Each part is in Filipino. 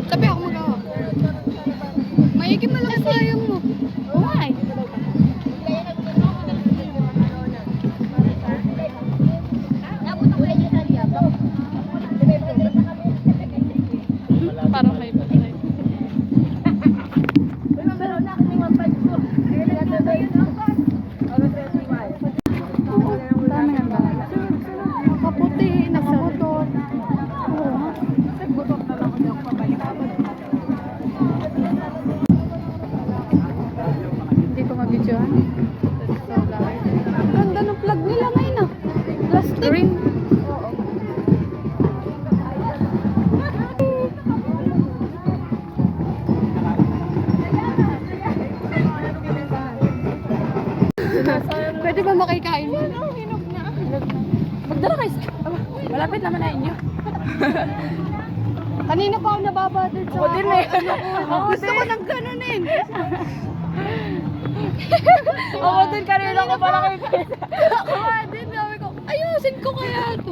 Sabi ako magawa. Maikim na lang sayang mo. Why? Parang may patay. Dami nga ba? Nakaputi, nakamotor. Hindi ko mabidyohan. Ang ganda ng plug nila ngayon ah. Plastic. Green. Pwede ba makikain mo? Hinog na. Magdala kayo. Malapit naman na inyo. Kanina pa ako nababother sa Ako din eh. Gusto ko ng ganunin. Ako din kanina ko para kayo. Ako nga din, sabi ko, ayusin ko kaya ito.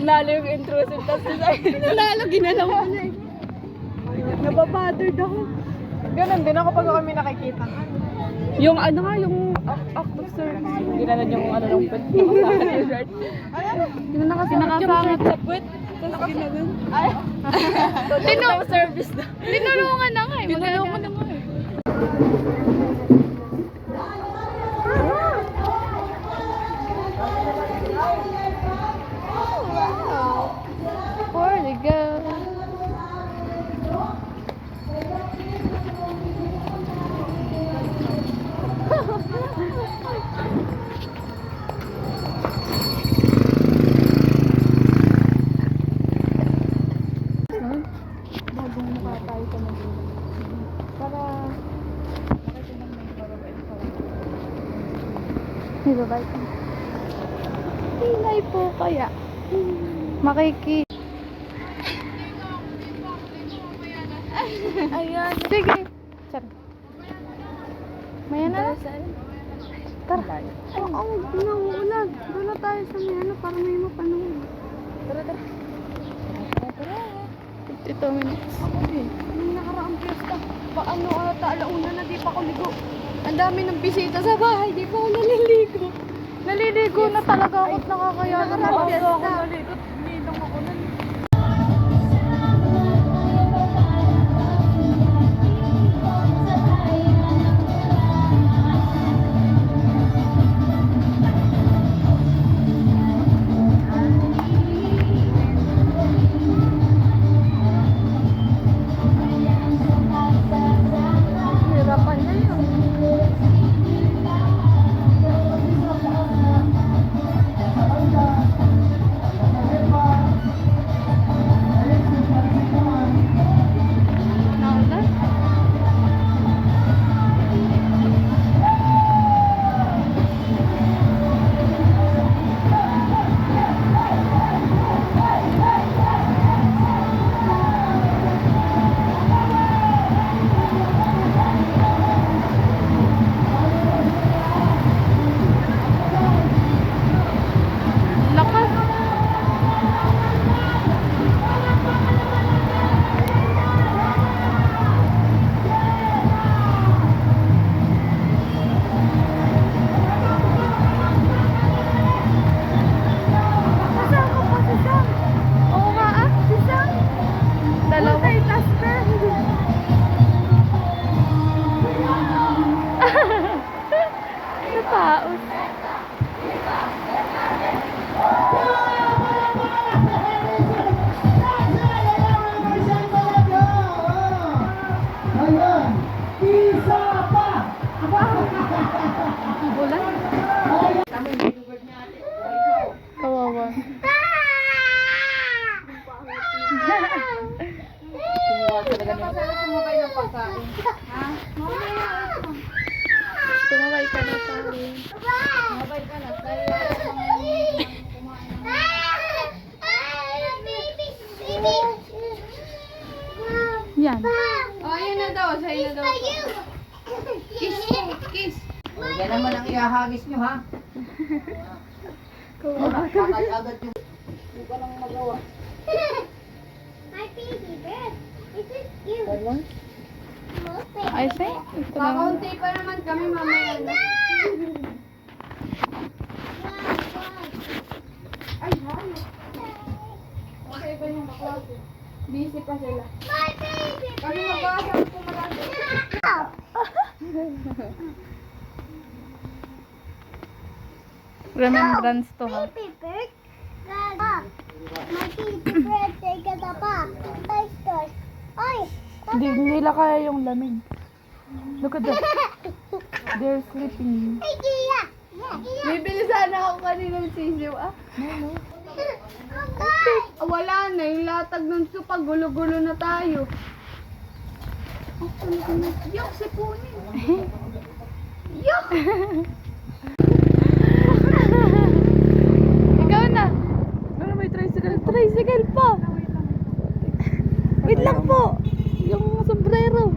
Nalo yung intrusive test design. Nalalo, ginalaw ko na eh. Nababother ako. Ganun din ako pag kami nakikita. Yung ano nga, yung act of service. Ginanon yung ano ng pet. Kinakasangat sa puwet. Tapos ginanon. Ay. Service na. Tinulungan na nga eh. Tinulungan na nga eh. For the girl. Bagong mukha tayo sa magulang. Para nilabay ko. Hinay po kaya. Makiki. Ayan. Sige. Sir. Maya na. Tara. Oo, nauulan. Doon na tayo sa may ano para may mapanood. Tara, tara. Ito minutes. Ako din. Nung nakaraang piyesta, paano ata alauna na di pa ako ligo. Ang dami ng bisita sa bahay, di pa ako naliligo. Naliligo na talaga ako at nakakaya na ng piyesta. Ninong ako nun. Hirapan na yun. Naulan? Lakas. Kasama ko pa si Sam. Oo nga ah, si Sam. Dalawa. Multitasker. Nataos. Ayan, isa pa! Ulan? Kawawa. Tumaway ka na sa akin. Yan. Oh, ayun na daw. Sa'yo na daw. Kiss mo. Kiss. Yan naman ang ihahagis nyo, ha? Agad-agad yung... My baby bird. I think. Ito na. Kakaunti pa naman kami mamaya na. Ay, hayo. Okay ba yung baklase? Busy pa sila. Kami mag-aasal po marami. Remembrance to ha. Hindi nila kaya yung lamig. Look at that. They're sleeping. Bibili sana ako kaninang sisiw. Wala na. Yung latag ng supa. Gulo-gulo na tayo. Yok, sipunin. Yok! Ikaw na. Ano may tricycle? Tricycle pa. Wait lang po. Yung sombrero.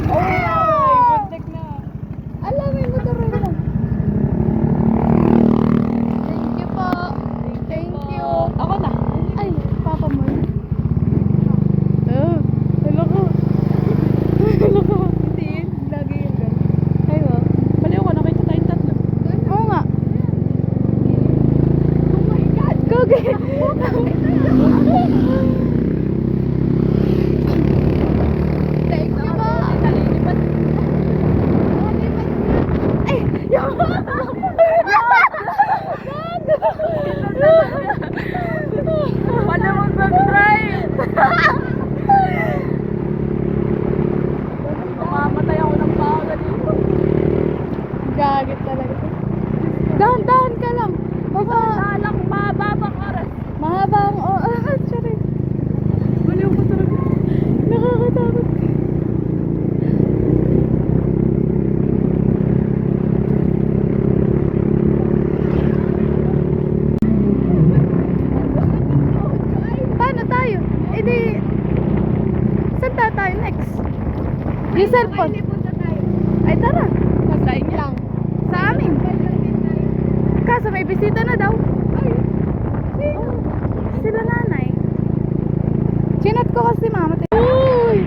Buntik na. Alam, may motor na lang. Thank you po. Thank you. Ako na. Ay, papa mo. Oh, hello ko. Hello ko. Hindi yun. Lagi yun. Ayo. Baliw ko, nakita tayong tatlo. Oo nga. Oh my God. Gogi. Thank you po. Ay, yung... Wala mong mag-drive. Mamamatay ako ng baga dito. Gagit talaga. Dahan-dahan ka lang. Baba. Alang mababang oras. Mahaba ang oras. Sorry. Baliw ko talaga. Nakakatakot. Paano tayo? Eh di... Saan tayo next? Yung cellphone. Ay tara. Kasain niya. Lang. Sa amin. Kaso may bisita na daw. Sila nanay. Chinat ko kasi mama. Uy!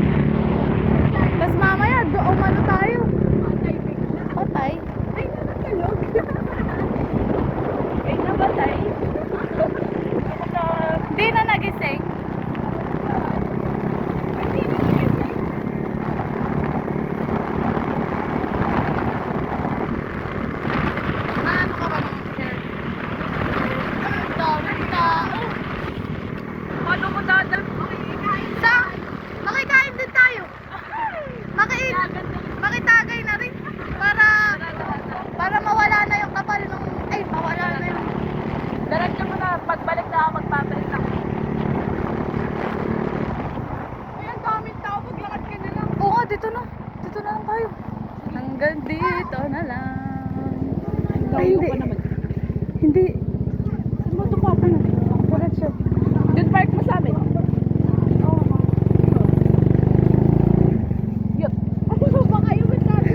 Tapos mamaya, umano tayo. Patay. Ay, nakakalog. Ay, nabatay. Di na nagising. Ano ka ba ng shirt? Ang daming tao. Paano mo dadal? Sa? Makikain din tayo. Makitagay na rin. Para mawala na yung kapal ng... Ay, mawala na yung... Diretso mo na. Pagbalik na ako, magpapalit ako. Ay, ang daming tao. Maglakad ka na lang. Oo nga, dito na. Dito na lang tayo. Hanggang dito na lang. Ay, Layo hindi. pa naman. Hindi. Saan mo ito pa? Diretso. Doon park mo sa amin. Yup. Baka yung sabi.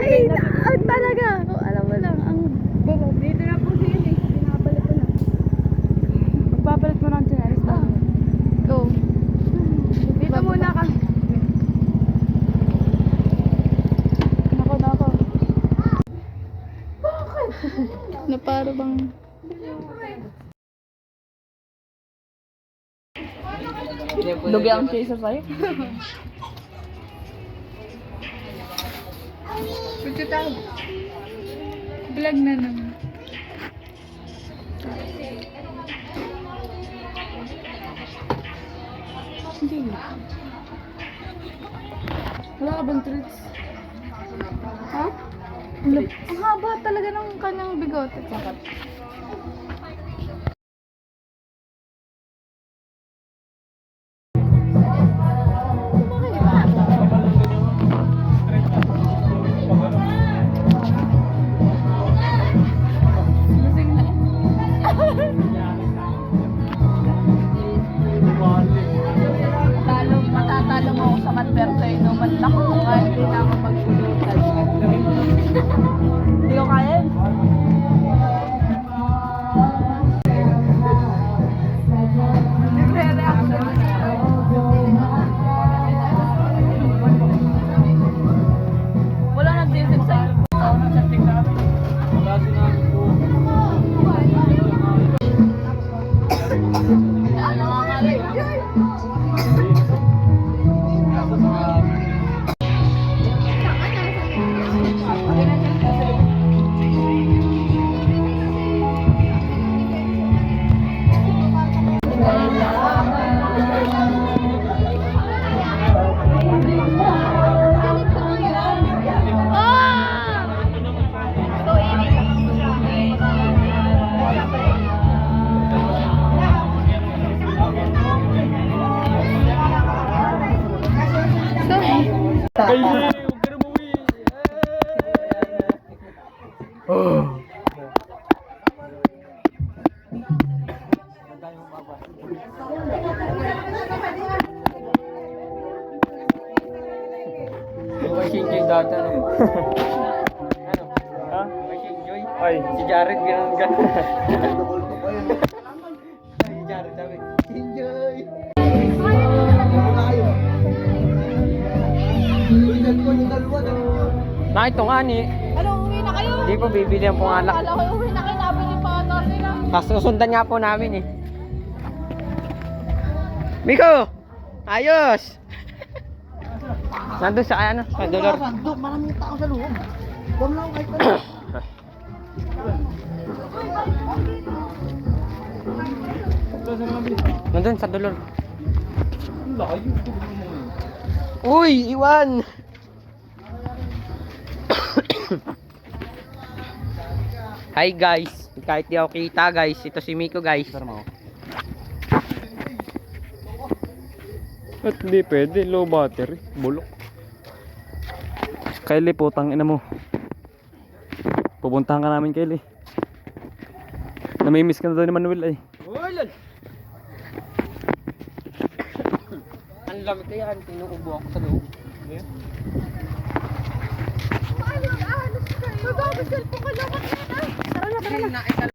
Ay, talaga. Oh, alam mo lang. Ang... Dito na po siya eh. Pinabalik ko na. Magpapalit mo ng tinalis ba? Go. Dito muna ka. Nako. Na para bang... Lugi ang chaser sa'yo. Pwede tayo. Vlog na naman. Hindi. Wala ka bang treats? Ha? Ang haba talaga ng kanyang bigote. Lasing na. Matatalo mo ako sa matpersa inuman. Naku, kahit hindi na ako magpulutan. Hindi ko kaya. Kylie, huwag ka na umuwi. Kasi enjoy data. Ano? Ha? Kasi enjoy. Ay. Si Jared ganun. Si Jared sabi, enjoy. Nakito nga ni. Ano, uwi na kayo? Hindi po bibili ang pungalak. Kala ko uwi na kayo, nabili pa ata sila. Tapos susundan nga po namin eh. Miko! Ayos! Nandun sa ano? Sa dollar. Maraming tao sa loob. Huwag lang kahit ano. Nandun sa dollar. Uy! Iwan! Hi guys! Kahit di ako kita guys, ito si Miko guys. At hindi pwede, low battery, bulok. Kylie, putang ina mo. Pupuntahan ka namin, Kylie. Namimiss ka na daw ni Manuel ay. Uy! Lol! Ang lamig kaya, tinuubo ako sa loob. Paano? Ano? Magbabagal po ka naman. Tara na, tara na.